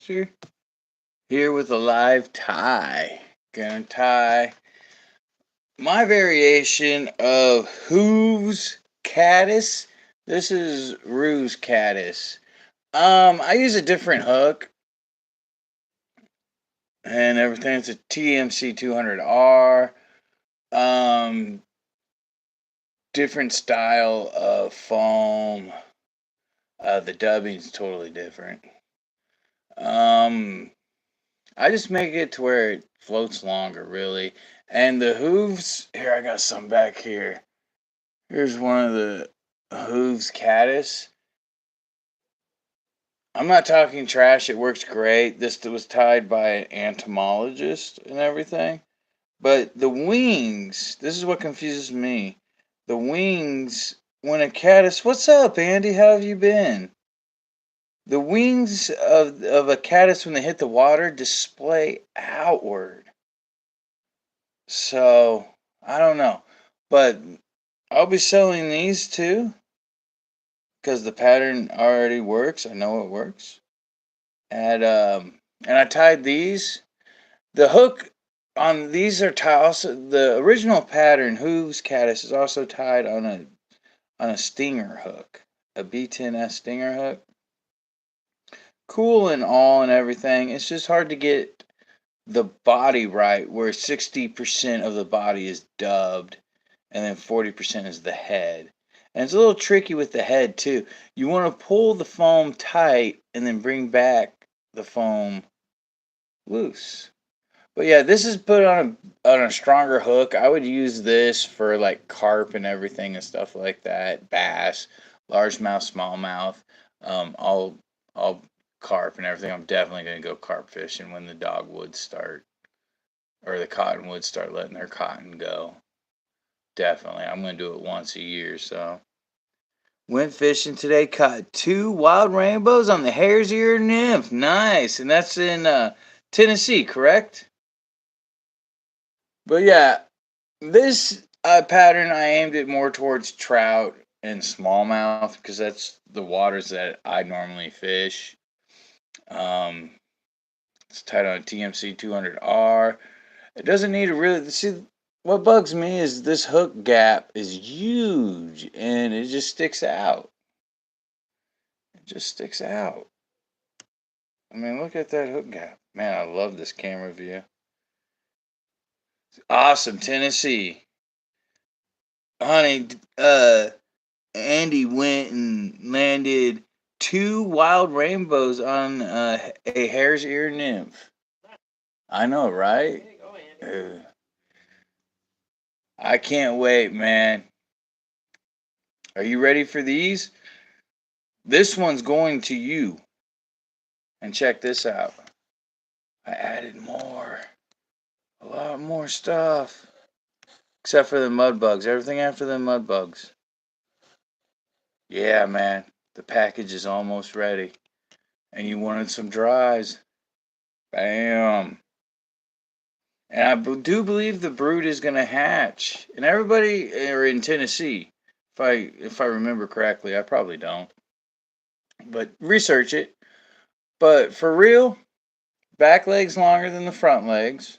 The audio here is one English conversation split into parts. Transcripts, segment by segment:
Sure. Here with a live tie. Gonna tie my variation of Hooves caddis. This is Ruse caddis. I use a different hook and everything. It's a TMC 200R. Um, Different style of foam. The dubbing's totally different. Um, I just make it to where it floats longer, really. And the hooves, here, I got some back here. Here's one of the hooves caddis. I'm not talking trash. It works great. This was tied by an entomologist and everything. But the wings, this is what confuses me. The wings, when a caddis, what's up, Andy? How have you been? The wings of a caddis, when they hit the water, display outward. So, I don't know. But I'll be selling these too because the pattern already works. I know it works. And I tied these. The hook on these are tied. Also, the original pattern Hooves Caddis is also tied on a stinger hook, a B10S stinger hook. Cool and all and everything. It's just hard to get the body right, where 60% of the body is dubbed, and then 40% is the head. And it's a little tricky with the head too. You want to pull the foam tight and then bring back the foam loose. But yeah, this is put on a stronger hook. I would use this for like carp and everything and stuff like that. Bass, largemouth, smallmouth, all carp and everything. I'm definitely gonna go carp fishing when the dogwoods start or the cottonwoods start letting their cotton go. Definitely, I'm gonna do it once a year. So went fishing today. Caught two wild rainbows on the hare's ear nymph. Nice, and that's in Tennessee, correct? But yeah, this pattern, I aimed it more towards trout and smallmouth because that's the waters that I normally fish. Um, it's tied on a TMC 200R. It doesn't need to really see. What bugs me is this hook gap is huge and it just sticks out. It just sticks out. I mean, look at that hook gap. Man, I love this camera view. Awesome, Tennessee. Honey, Andy went and landed two wild rainbows on a hare's ear nymph. I know, right? I can't wait, man. Are you ready for these? This one's going to you. And check this out. I added more. A lot more stuff. Except for the mud bugs. Everything after the mud bugs. Yeah, man. The package is almost ready. And you wanted some dries. Bam. And do believe the brood is going to hatch. And everybody are in Tennessee. If I remember correctly, I probably don't. But research it. But for real, back legs longer than the front legs.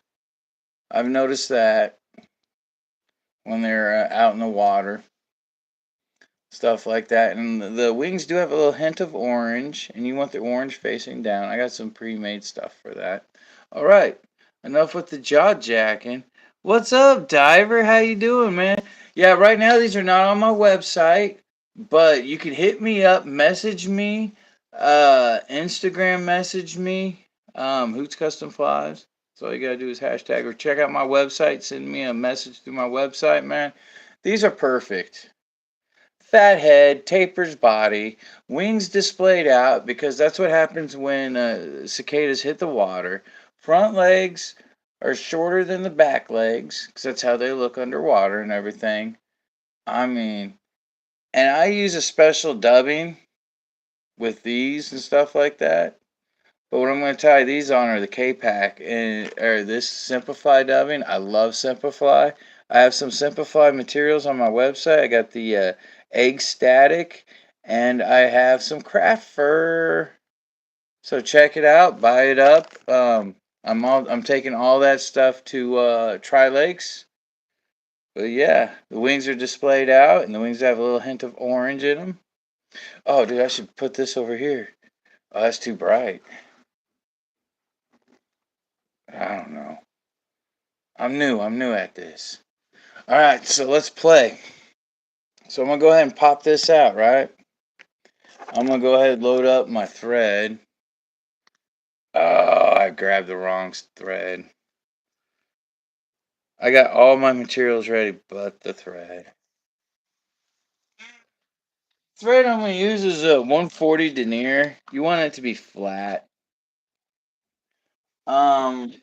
I've noticed that when they're out in the water, stuff like that. And the wings do have a little hint of orange, and you want the orange facing down. I got some pre-made stuff for that. All right, enough with the jaw jacking. What's up, Diver? How you doing, man? Yeah, right now these are not on my website, but you can hit me up, message me, Instagram message me, Hoots Custom Flies. So all you gotta do is hashtag or check out my website. Send me a message through my website, man. These are perfect. Fat head, tapers body, wings displayed out because that's what happens when cicadas hit the water. Front legs are shorter than the back legs because that's how they look underwater and everything. I mean, and I use a special dubbing with these and stuff like that. But what I'm going to tie these on are the K-Pack and or this Simplify dubbing. I love Simplify. I have some Simplify materials on my website. I got the egg static, and I have some craft fur. So check it out, buy it up. I'm taking all that stuff to Tri Lakes. But yeah, the wings are displayed out, and the wings have a little hint of orange in them. Oh, dude, I should put this over here. Oh, that's too bright. I don't know. I'm new. I'm new at this. All right, so let's play. So I'm gonna go ahead and pop this out, right? I'm gonna go ahead and load up my thread. Oh, I grabbed the wrong thread. I got all my materials ready but the thread. Thread I'm going to use is a 140 denier. You want it to be flat. Um,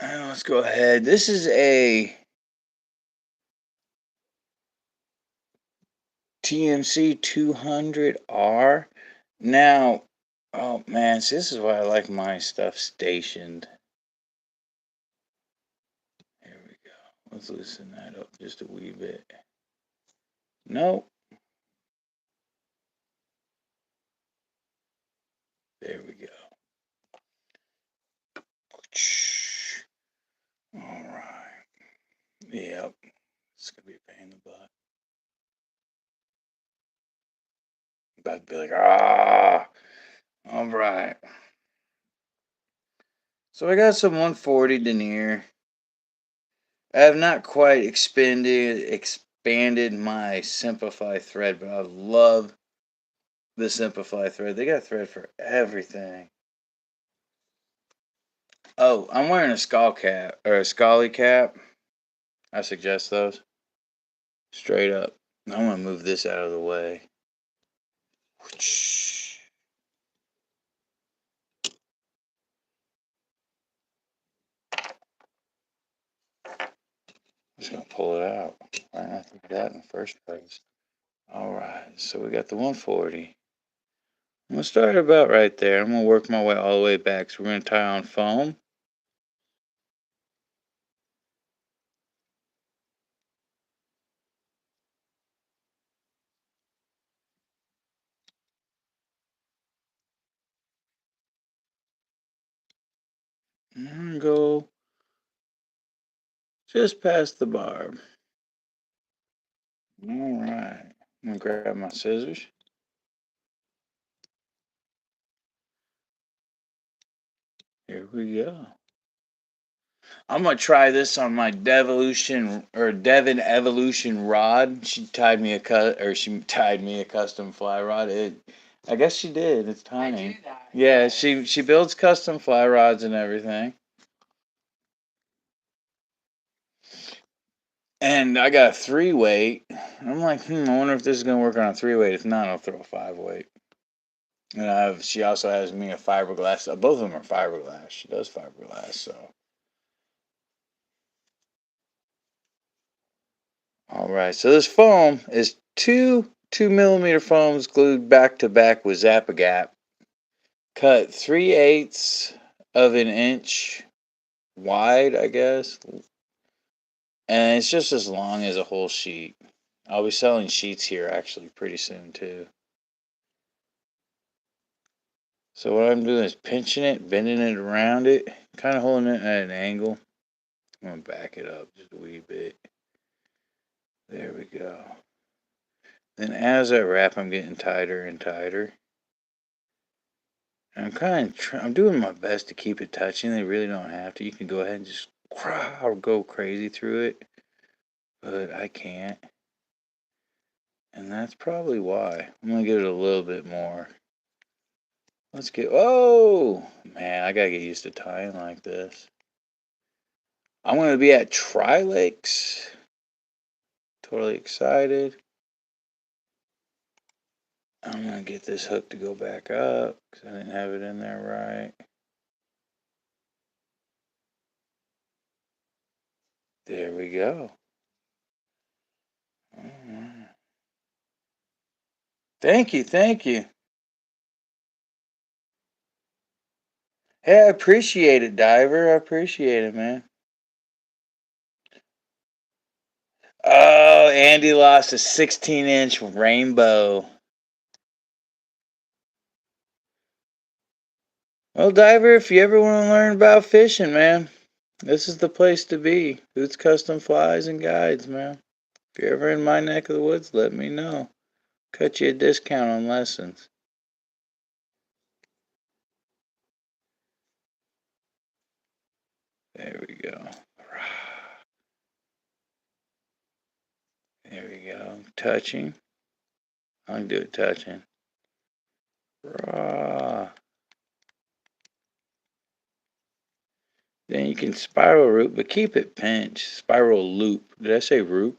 let's go ahead. This is a TMC 200R. Now, oh man, so this is why I like my stuff stationed. Here we go. Let's loosen that up just a wee bit. Nope. There we go. All right. Yep. It's going to be a pain in the butt. I'm about to be like, ah. All right. So I got some 140 denier. I have not quite expanded my Simplify thread, but I love the Simplify thread. They got thread for everything. Oh, I'm wearing a skull cap or a Scully cap. I suggest those. Straight up. I'm gonna move this out of the way. Just gonna pull it out. Why not do that in the first place? All right, so we got the 140. I'm gonna start about right there. I'm gonna work my way all the way back. So we're gonna tie on foam. I'm gonna go just past the barb. All right. I'm gonna grab my scissors. Here we go. I'm gonna try this on my Devolution or Devon Evolution rod. She tied me a custom fly rod. I guess she did. It's tiny. I do that. Yeah, she builds custom fly rods and everything. And I got a 3-weight. I'm like, I wonder if this is gonna work on a 3-weight. If not, I'll throw a 5-weight. And she also has me a fiberglass. Both of them are fiberglass. She does fiberglass, so. All right, so this foam is two 2mm foams glued back to back with Zap-A-Gap. Cut 3/8 of an inch wide, I guess. And it's just as long as a whole sheet. I'll be selling sheets here actually pretty soon too. So what I'm doing is pinching it, bending it around it, kind of holding it at an angle. I'm going to back it up just a wee bit. There we go. Then as I wrap, I'm getting tighter and tighter. I'm I'm doing my best to keep it touching. They really don't have to. You can go ahead and just go crazy through it, but I can't. And that's probably why. I'm going to give it a little bit more. Oh, man, I got to get used to tying like this. I'm going to be at Tri Lakes. Totally excited. I'm going to get this hook to go back up because I didn't have it in there right. There we go. Thank you, thank you. Hey, I appreciate it, Diver. I appreciate it, man. Oh, Andy lost a 16-inch rainbow. Well, Diver, if you ever want to learn about fishing, man, this is the place to be. Hoot's Custom Flies and Guides, man. If you're ever in my neck of the woods, let me know. Cut you a discount on lessons. There we go. There we go. Touching. I can do it touching. Raw. Then you can spiral root, but keep it pinch. Spiral loop. Did I say root?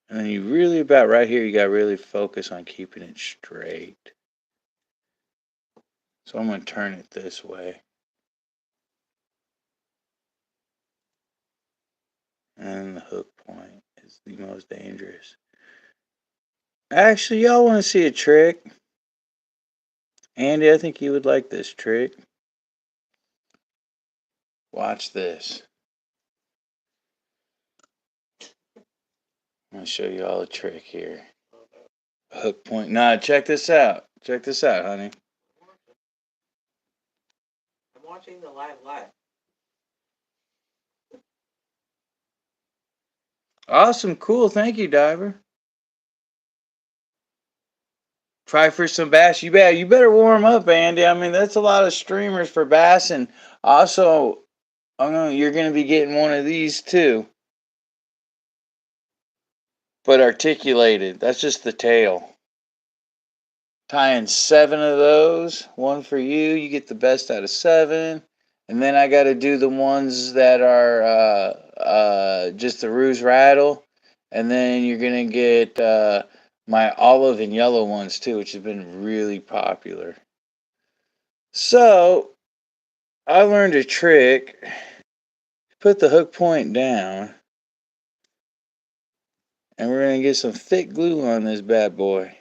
And then you really, about right here, you got to really focus on keeping it straight. So I'm going to turn it this way. And the hook point is the most dangerous. Actually, y'all want to see a trick? Andy, I think you would like this trick. Watch this. I'm going to show you all a trick here. Hook point. Nah, check this out. Check this out, honey. I'm watching the live. Awesome, cool. Thank you, Diver. Try for some bass. You better warm up, Andy. I mean, that's a lot of streamers for bass, and also, you're gonna be getting one of these too, but articulated. That's just the tail. Tying 7 of those, one for you. You get the best out of 7, and then I got to do the ones that are just the ruse rattle, and then you're gonna get my olive and yellow ones too, which have been really popular. So I learned a trick. Put the hook point down, and we're gonna get some thick glue on this bad boy.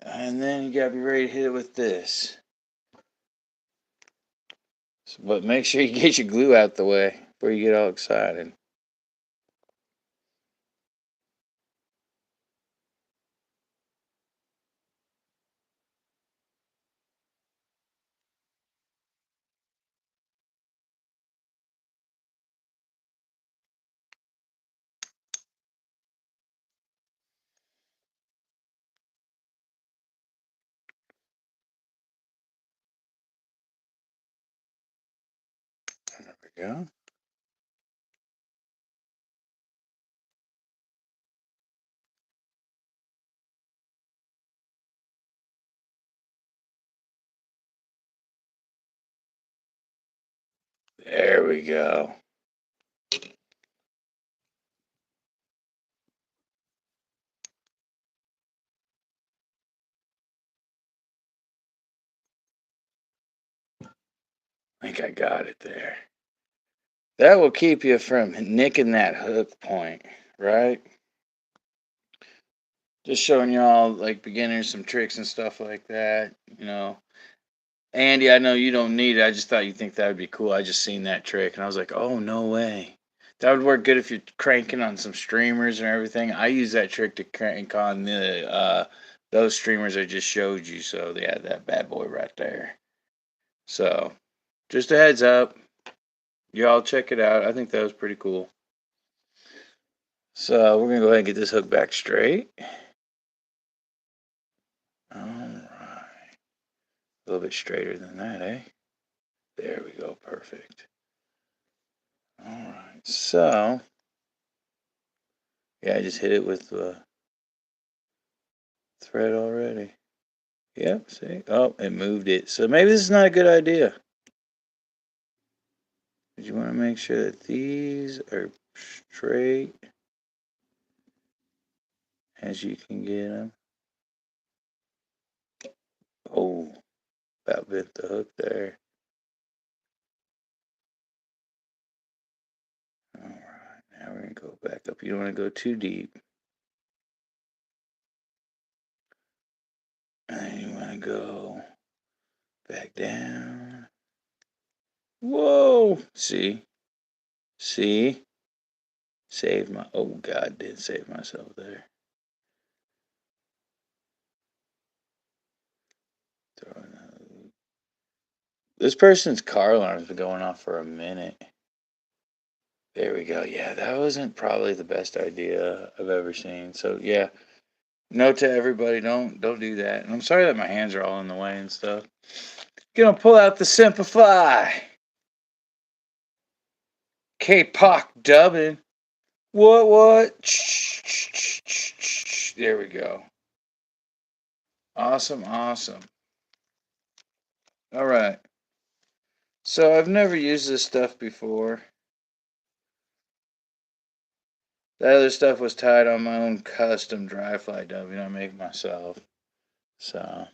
And then you gotta be ready to hit it with this. But make sure you get your glue out the way before you get all excited. There we go. There we go. I think I got it there. That will keep you from nicking that hook point, right? Just showing y'all like beginners some tricks and stuff like that, Andy, I know you don't need it. I just thought you'd think that would be cool. I just seen that trick and I was like, oh, no way. That would work good if you're cranking on some streamers and everything. I use that trick to crank on those streamers I just showed you. So they had that bad boy right there. So just a heads up. Y'all check it out. I think that was pretty cool. So we're going to go ahead and get this hook back straight. All right. A little bit straighter than that, eh? There we go. Perfect. All right. So, yeah, I just hit it with the thread already. Yep, see? Oh, it moved it. So maybe this is not a good idea. But you want to make sure that these are straight as you can get them. Oh, about bent the hook there. All right, now we're going to go back up. You don't want to go too deep. And then you want to go back down. Whoa! See? See? Saved my. Oh, God, did save myself there. This person's car alarm's been going off for a minute. There we go. Yeah, that wasn't probably the best idea I've ever seen. So yeah, note to everybody, don't do that. And I'm sorry that my hands are all in the way and stuff. Gonna pull out the Simplify. K-pop dubbing. What? There we go. Awesome. All right. So I've never used this stuff before. That other stuff was tied on my own custom dry fly dubbing I make myself. So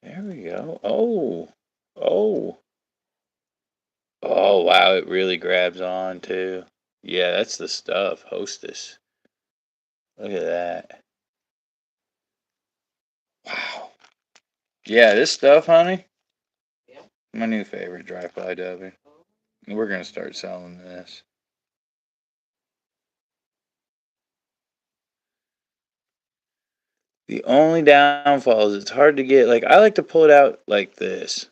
there we go. Oh, oh! Wow, it really grabs on too. Yeah, that's the stuff. Hostess. Look at that. Wow. Yeah, this stuff, honey. Yeah. My new favorite dry fly dubbing. Oh. We're gonna start selling this. The only downfall is it's hard to get. Like I like to pull it out like this.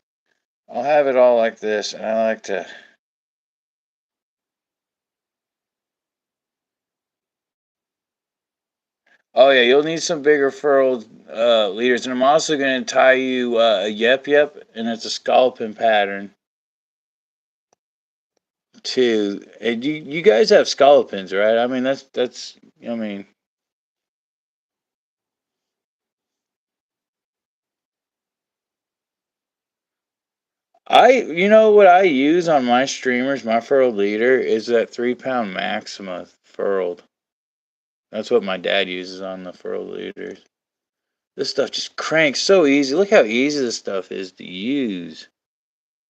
I'll have it all like this, and I like to. Oh yeah, you'll need some bigger furled leaders, and I'm also going to tie you a yep, and it's a scalloping pattern too. And you guys have scallopins, right? I mean that's I mean you know what I use on my streamers, my furled leader is that 3 pound Maxima furled. That's what my dad uses on the furled leaders. This stuff just cranks so easy. Look how easy this stuff is to use.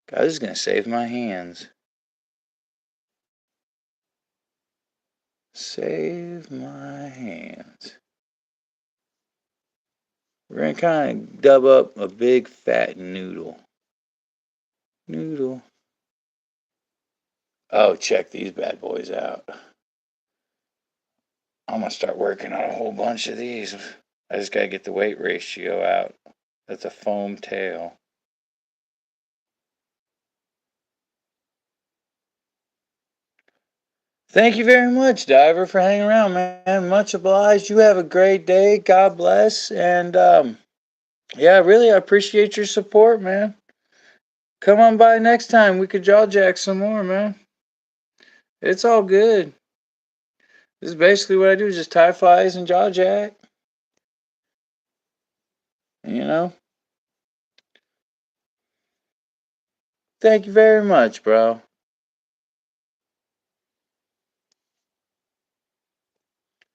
God, this is gonna save my hands. Save my hands. We're gonna kind of dub up a big fat noodle. Noodle. Oh, check these bad boys out. I'm gonna start working on a whole bunch of these. I just gotta get the weight ratio out. That's a foam tail. Thank you very much, Diver, for hanging around, man. Much obliged. You have a great day. God bless. And yeah, really, I appreciate your support, man. Come on by next time. We could jaw jack some more, man. It's all good. This is basically what I do, just tie flies and jaw jack. You know? Thank you very much, bro.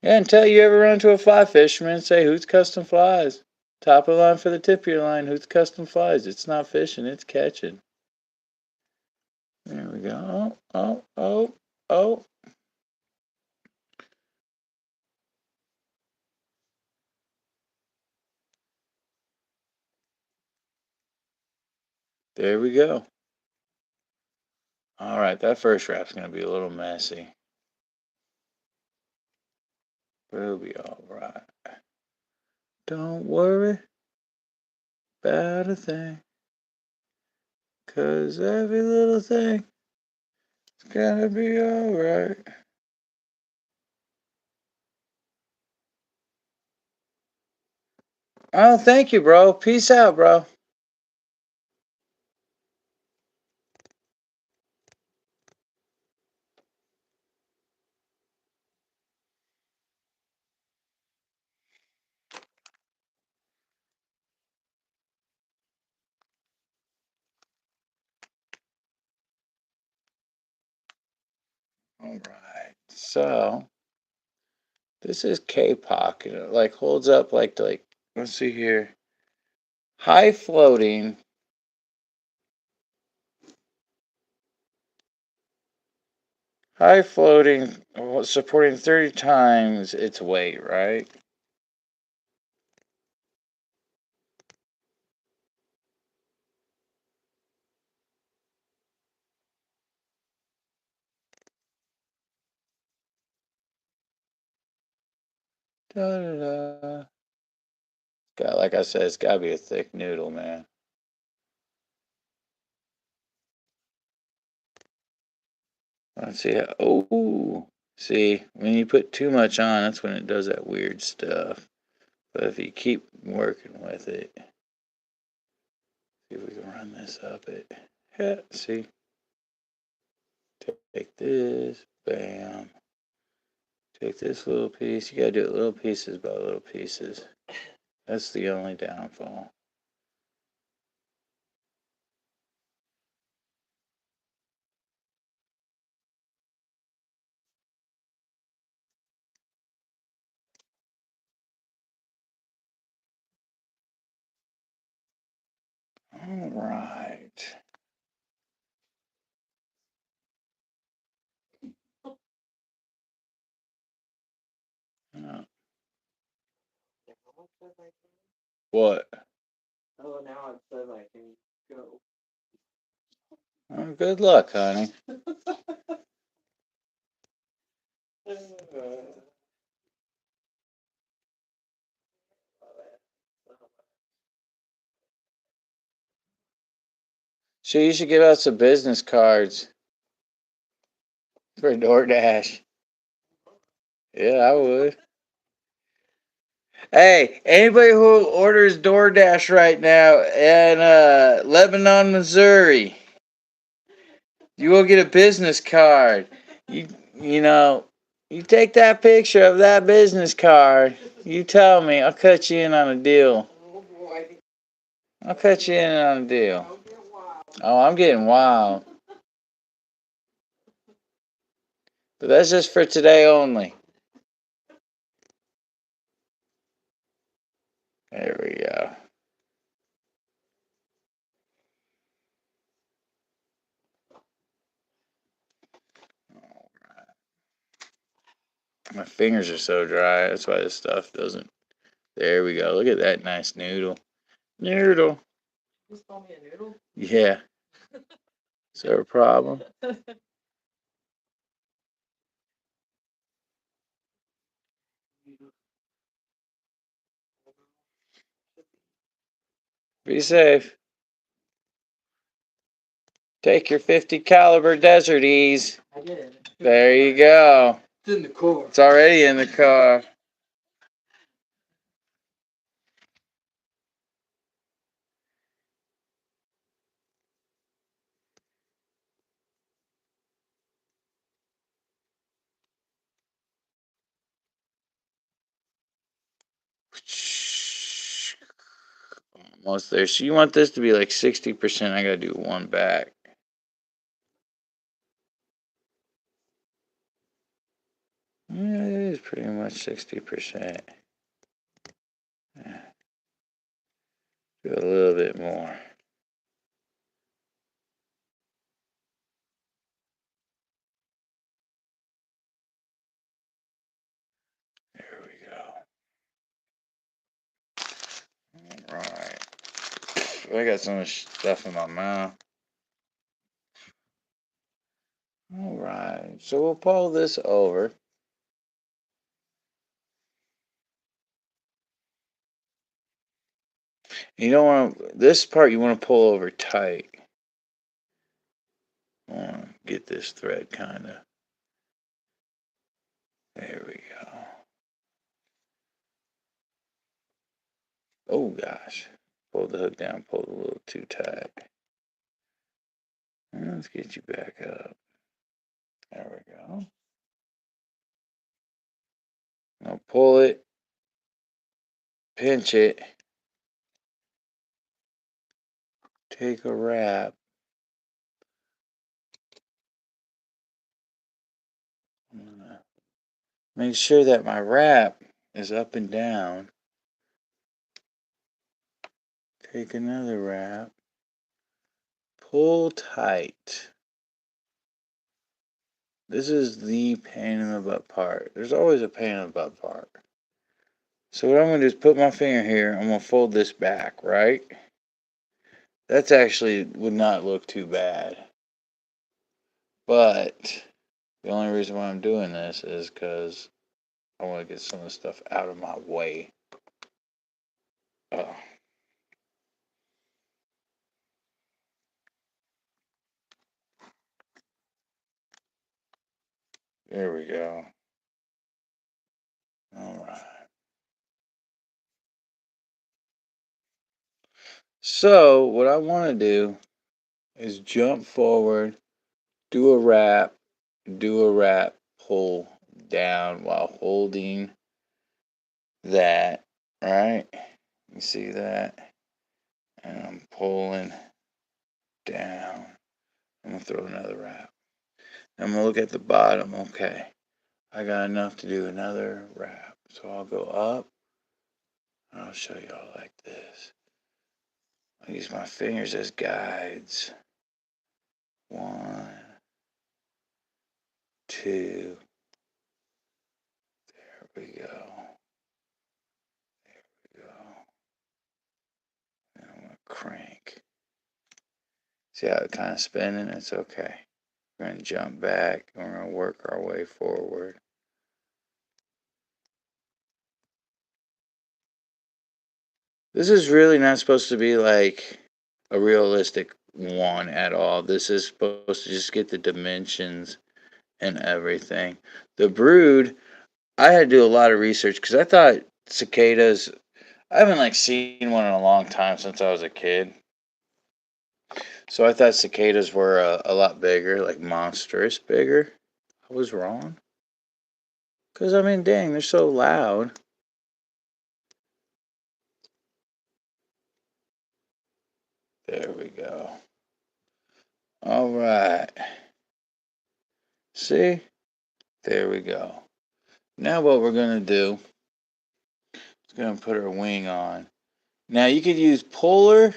Yeah, until you ever run into a fly fisherman, say, Hoot's Custom Flies. Top of the line for the tip of your line, Hoot's Custom Flies. It's not fishing, it's catching. There we go. Oh. There we go. All right, that first wrap's going to be a little messy. But it'll be all right. Don't worry about a thing. 'Cause every little thing is gonna be alright. Oh, thank you, bro. Peace out, bro. Alright. So this is K-pop. It like holds up like let's see here. High floating. High floating supporting 30 times its weight, right? Da, da, da. God, like I said, it's gotta be a thick noodle, man. Let's see. Oh, see, when you put too much on, that's when it does that weird stuff. But if you keep working with it, see if we can run this up it. Yeah, see. Take this, bam. Take this little piece. You gotta do it little pieces by little pieces. That's the only downfall. All right. Oh, what? Oh, now it says I can go. Oh, good luck, honey. So you should give out some business cards for DoorDash. Yeah, I would. Hey, anybody who orders DoorDash right now in Lebanon, Missouri, you will get a business card. You know, you take that picture of that business card. You tell me, I'll cut you in on a deal. Oh boy. I'll cut you in on a deal. Oh, I'm getting wild. But that's just for today only. There we go. My fingers are so dry. That's why this stuff doesn't. There we go. Look at that nice noodle. Noodle. You just call me a noodle? Yeah. Is there a problem? Be safe. Take your 50 caliber Desert Ease. I did. There you go. It's in the car. It's already in the car. Almost there. So you want this to be like 60%. I gotta do one back. Yeah, it is pretty much 60%. Do a little bit more. There we go. Alright. I got so much stuff in my mouth. Alright. So we'll pull this over. You don't want this part you want to pull over tight. I want to get this thread kind of. There we go. Oh gosh. Pull the hook down, pull it a little too tight. Let's get you back up. There we go. Now pull it, pinch it, take a wrap. I'm gonna make sure that my wrap is up and down. Take another wrap. Pull tight. This is the pain in the butt part. There's always a pain in the butt part. So what I'm going to do is put my finger here. I'm going to fold this back, right? That's actually would not look too bad. But the only reason why I'm doing this is because I want to get some of the stuff out of my way. Oh, there we go. All right. So what I want to do is jump forward, do a wrap, pull down while holding that. Right? You see that? And I'm pulling down. I'm gonna throw another wrap. I'm gonna look at the bottom. Okay, I got enough to do another wrap. So I'll go up. And I'll show y'all like this. I use my fingers as guides. 1, 2. There we go. There we go. And I'm gonna crank. See how it's kind of spinning? It's okay. We're gonna jump back and we're gonna work our way forward. This is really not supposed to be like a realistic one at all. This is supposed to just get the dimensions and everything. The brood, I had to do a lot of research because I thought cicadas. I haven't like seen one in a long time since I was a kid. So I thought cicadas were a lot bigger, like monstrous bigger. I was wrong. Because I mean, dang, they're so loud. There we go. All right. See? There we go. Now what we're going to do is going to put our wing on. Now you could use polar,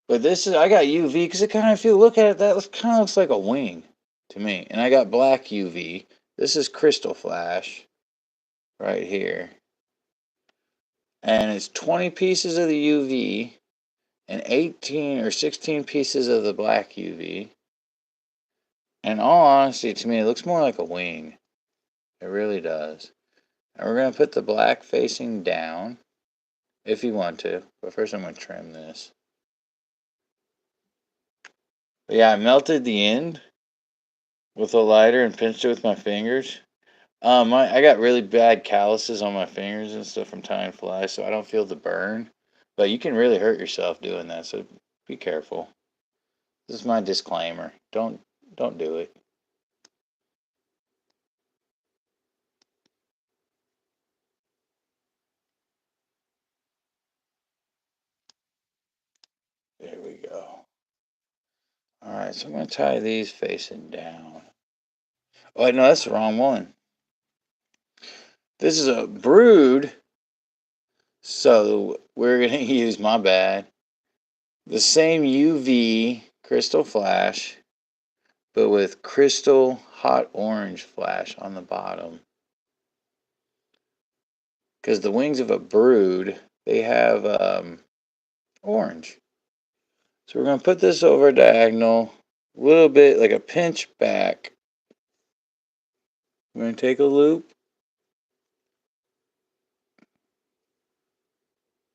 but this is, I got UV because it kind of look at it, that kind of looks like a wing to me. And I got black UV. This is crystal flash right here. And it's 20 pieces of the UV and 18 or 16 pieces of the black UV. And all honesty, to me, it looks more like a wing. It really does. And we're going to put the black facing down if you want to. But first I'm going to trim this. But yeah, I melted the end with a lighter and pinched it with my fingers. I got really bad calluses on my fingers and stuff from tying flies, so I don't feel the burn. But you can really hurt yourself doing that, so be careful. This is my disclaimer. Don't do it. There we go. All right, so I'm going to tie these facing down. Oh, no, that's the wrong one. This is a brood, so we're going to use, my bad, the same UV crystal flash, but with crystal hot orange flash on the bottom. Because the wings of a brood, they have orange. So we're going to put this over diagonal, a little bit like a pinch back. We're going to take a loop,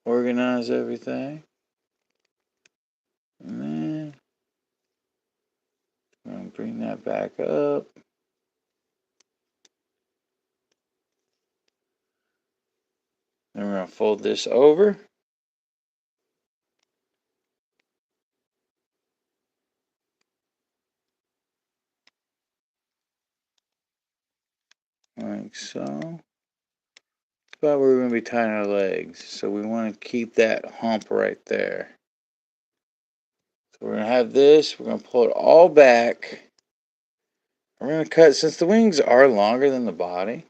organize everything, and then I'm going to bring that back up. Then we're going to fold this over. Like so. That's about where we're going to be tying our legs. So we want to keep that hump right there. So we're going to have this. We're going to pull it all back. We're going to cut, since the wings are longer than the body,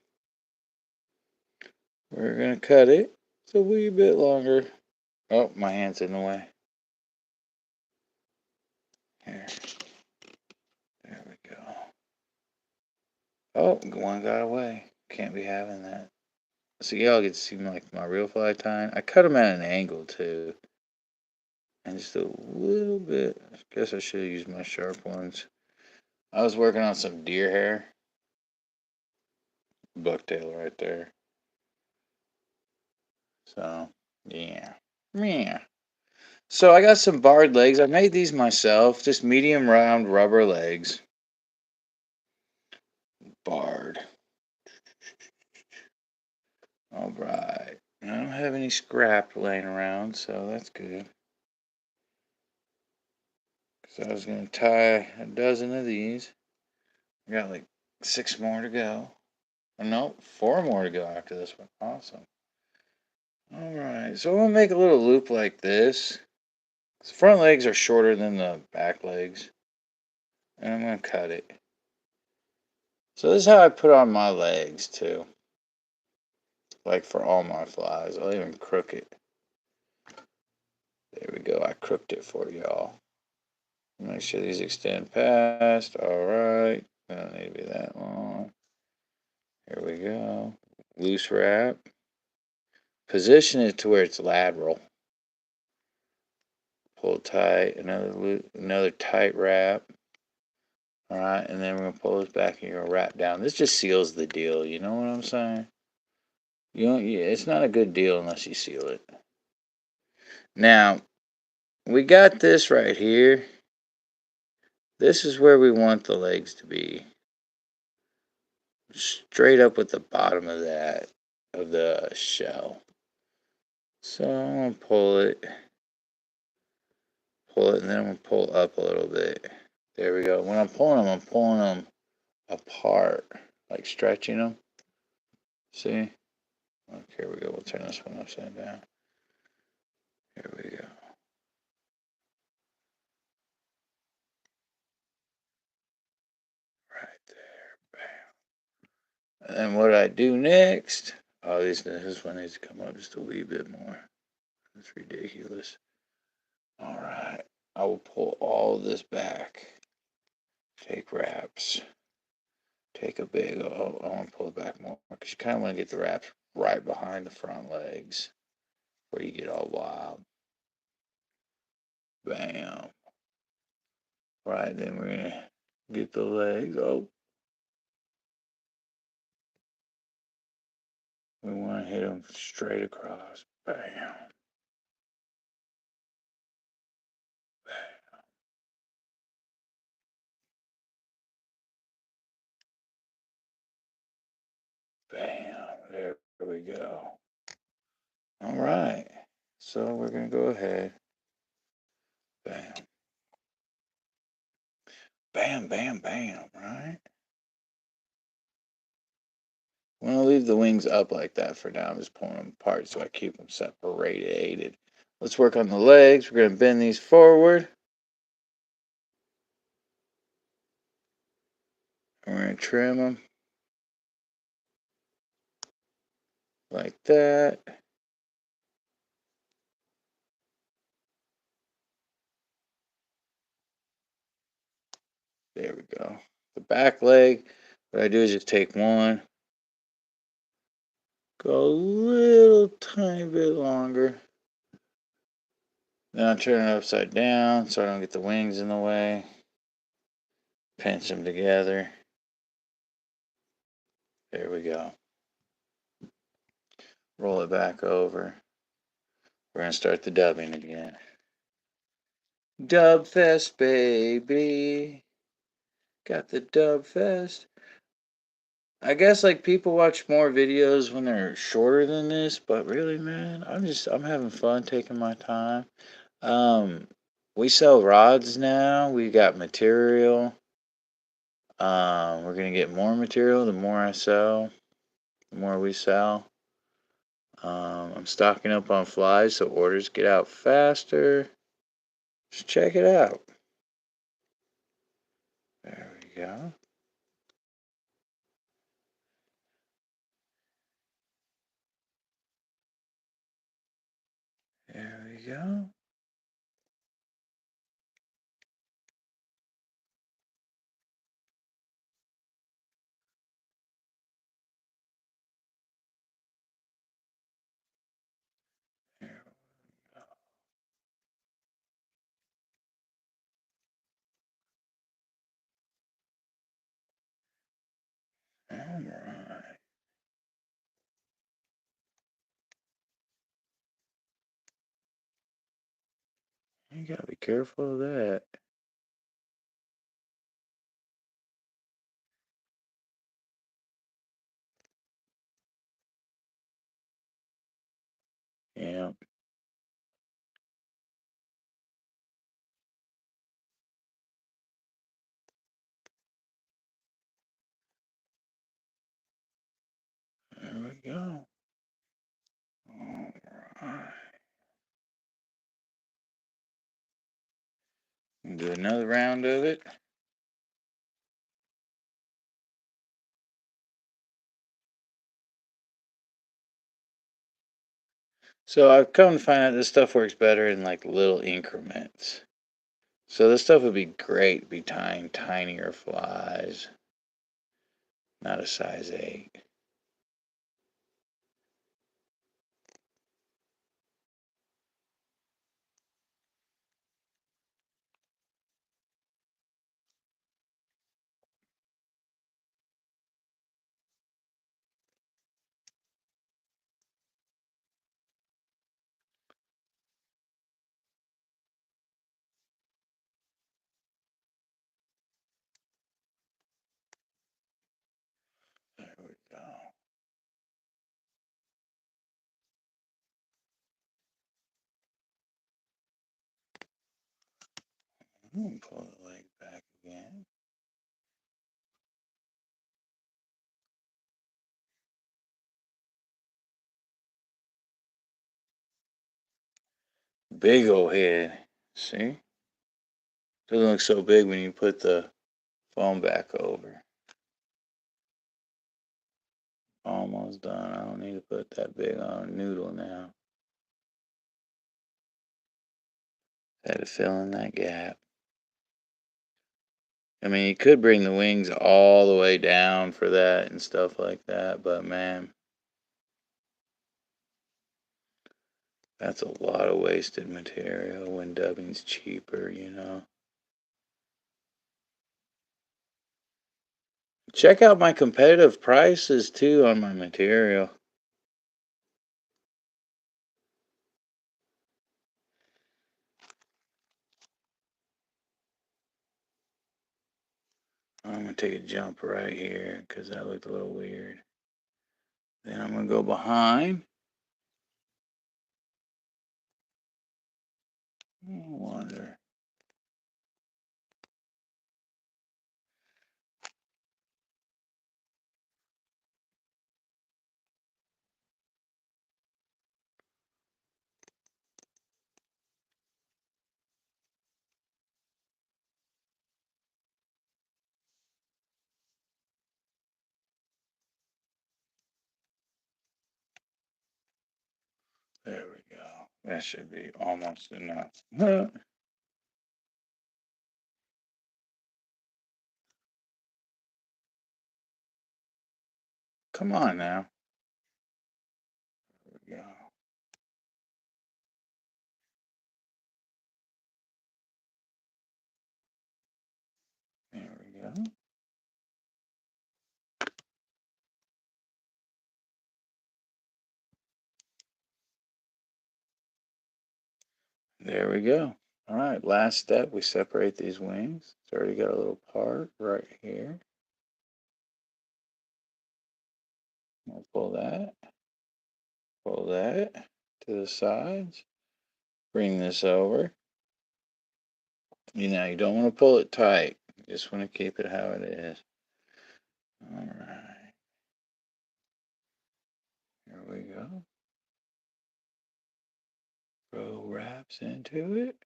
we're going to cut it. It's a wee bit longer. Oh, my hand's in the way. Here. There we go. Oh, one got away. Can't be having that. So y'all get to see like my real fly tying. I cut them at an angle too. And just a little bit. I guess I should have used my sharp ones. I was working on some deer hair. Bucktail right there. So Yeah. Yeah. So I got some barred legs. I made these myself, just medium round rubber legs. Barred. All right. I don't have any scrap laying around, so that's good. Because I was going to tie a dozen of these. I got like 6 more to go. Oh, no, 4 more to go after this one. Awesome. All right. So I'm going to make a little loop like this. The front legs are shorter than the back legs. And I'm going to cut it. So this is how I put on my legs too. Like for all my flies. I'll even crook it. There we go. I crooked it for y'all. Make sure these extend past. Alright. They don't need to be that long. Here we go. Loose wrap. Position it to where it's lateral. Pull tight. Another tight wrap. Alright, and then we're going to pull this back and you're going to wrap down. This just seals the deal. You know what I'm saying? It's not a good deal unless you seal it. Now, we got this right here. This is where we want the legs to be. Straight up with the bottom of the shell. So I'm going to pull it, and then I'm going to pull up a little bit. There we go. When I'm pulling them apart, like stretching them. See? Okay, here we go. We'll turn this one upside down. Here we go. Right there. Bam. And then what I do next, oh, this one needs to come up just a wee bit more. That's ridiculous. All right. I will pull all this back. Take wraps. Take a big, I want to pull it back more because you kind of want to get the wraps right behind the front legs where you get all wild. Bam. Right, then we're going to get the legs. Oh. We want to hit them straight across. Bam. Bam. There we go. All right. So we're going to go ahead. Bam. Bam, bam, bam. Right? I'm going to leave the wings up like that for now. I'm just pulling them apart so I keep them separated. Let's work on the legs. We're going to bend these forward. And we're going to trim them like that. There we go. The back leg, what I do is just take one, go a little tiny bit longer. Then I turn it upside down so I don't get the wings in the way. Pinch them together. There we go. Roll it back over. We're going to start the dubbing again. Dub Fest, baby. Got the Dub Fest. I guess like people watch more videos when they're shorter than this, but really, man, I'm having fun taking my time. We sell rods now. We got material. We're gonna get more material. The more I sell, the more we sell. I'm stocking up on flies so orders get out faster. Just check it out. There we go. There we go. There we go. All right. You gotta be careful of that. Yeah. There we go. All right. Do another round of it. So I've come to find out this stuff works better in like little increments. So this stuff would be great to be tying tinier flies, not a size 8. There we go. Pull the leg back again. Big old head. See? Doesn't look so big when you put the foam back over. Almost done. I don't need to put that big on a noodle now. Had to fill in that gap. I mean, you could bring the wings all the way down for that and stuff like that, but man, that's a lot of wasted material when dubbing's cheaper, you know. Check out my competitive prices too on my material. I'm going to take a jump right here because that looked a little weird. Then I'm going to go behind. I wonder. There we go. That should be almost enough. Come on now. There we go. There we go. There we go. All right, last step, we separate these wings. It's already got a little part right here. We'll pull that to the sides. Bring this over. You know, you don't want to pull it tight. You just want to keep it how it is. All right. Here we go. Throw wraps into it.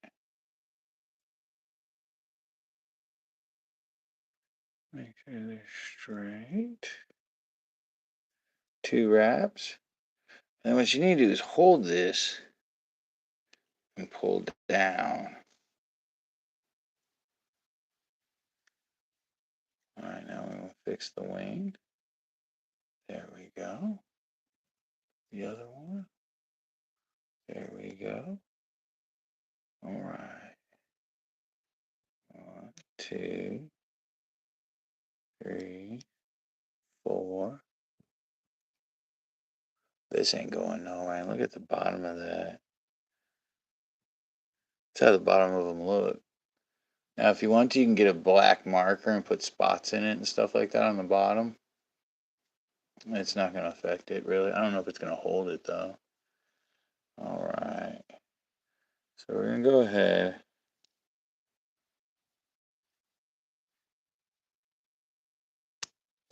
Make sure they're straight. 2 wraps. And what you need to do is hold this and pull down. All right, now we will fix the wing. There we go. The other one. There we go. All right. 1, 2, 3, 4. This ain't going nowhere. Look at the bottom of that. That's how the bottom of them look. Now, if you want to, you can get a black marker and put spots in it and stuff like that on the bottom. It's not going to affect it, really. I don't know if it's going to hold it, though. All right. So we're going to go ahead.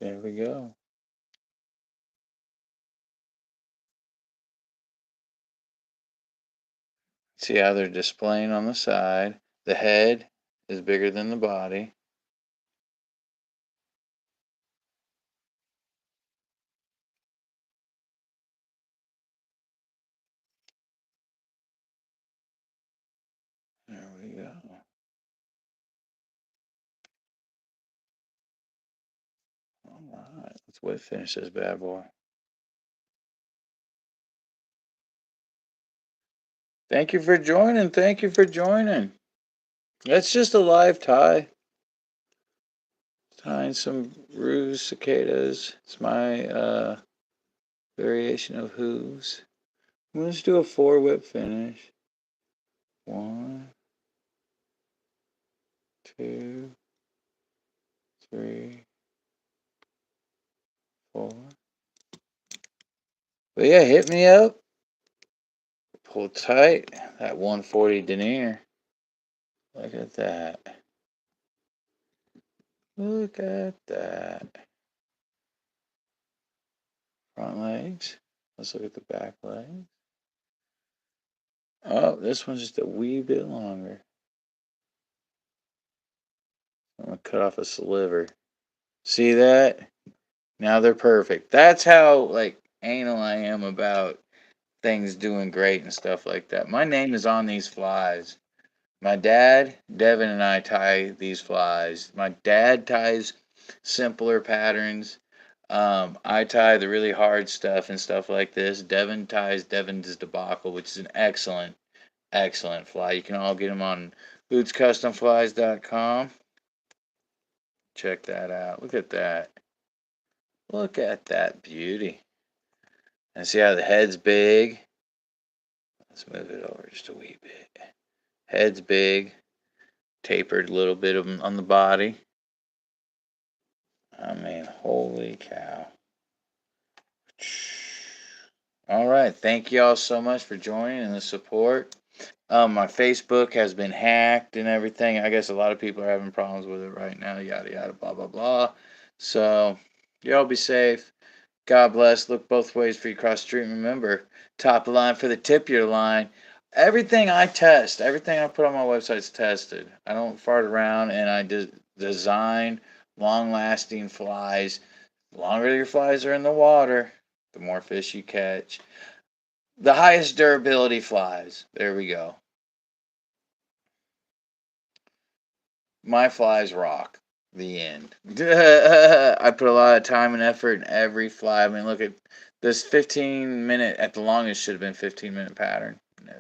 There we go. See how they're displaying on the side. The head is bigger than the body. There we go. All right, let's wet finish this bad boy. Thank you for joining. Thank you for joining. That's just a live tie. Tying some ruse cicadas. It's my variation of hooves. Let's do a 4-whip finish. 1, 2, 3, 4. But yeah, hit me up. Pull tight. That 140 denier. Look at that. Look at that. Front legs. Let's look at the back legs. Oh, this one's just a wee bit longer. I'm going to cut off a sliver. See that? Now they're perfect. That's how, like, anal I am about things doing great and stuff like that. My name is on these flies. My dad, Devin, and I tie these flies. My dad ties simpler patterns. I tie the really hard stuff and stuff like this. Devin ties Devin's Debacle, which is an excellent, excellent fly. You can all get them on bootscustomflies.com. Check that out. Look at that. Look at that beauty. And see how the head's big? Let's move it over just a wee bit. Head's big. Tapered a little bit on the body. I mean, holy cow. All right. Thank you all so much for joining and the support. My Facebook has been hacked and everything. I guess a lot of people are having problems with it right now. Yada, yada, blah, blah, blah. So, y'all be safe. God bless. Look both ways for you cross the street. Remember, top of the line for the tip your line. Everything I test, everything I put on my website is tested. I don't fart around, and I design long-lasting flies. The longer your flies are in the water, the more fish you catch. The highest durability flies. There we go. My flies rock. The end. I put a lot of time and effort in every fly. I mean, look at this 15-minute, at the longest should have been 15-minute pattern. No.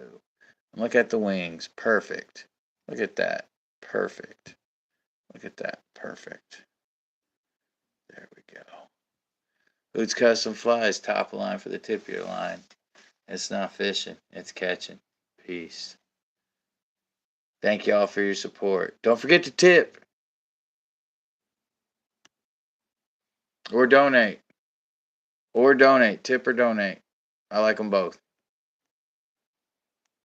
Look at the wings. Perfect. Look at that. Perfect. Look at that. Perfect. There we go. Hoot's Custom Flies, top of line for the tip of your line. It's not fishing, it's catching. Peace. Thank you all for your support. Don't forget to tip or donate. Tip or donate. I like them both.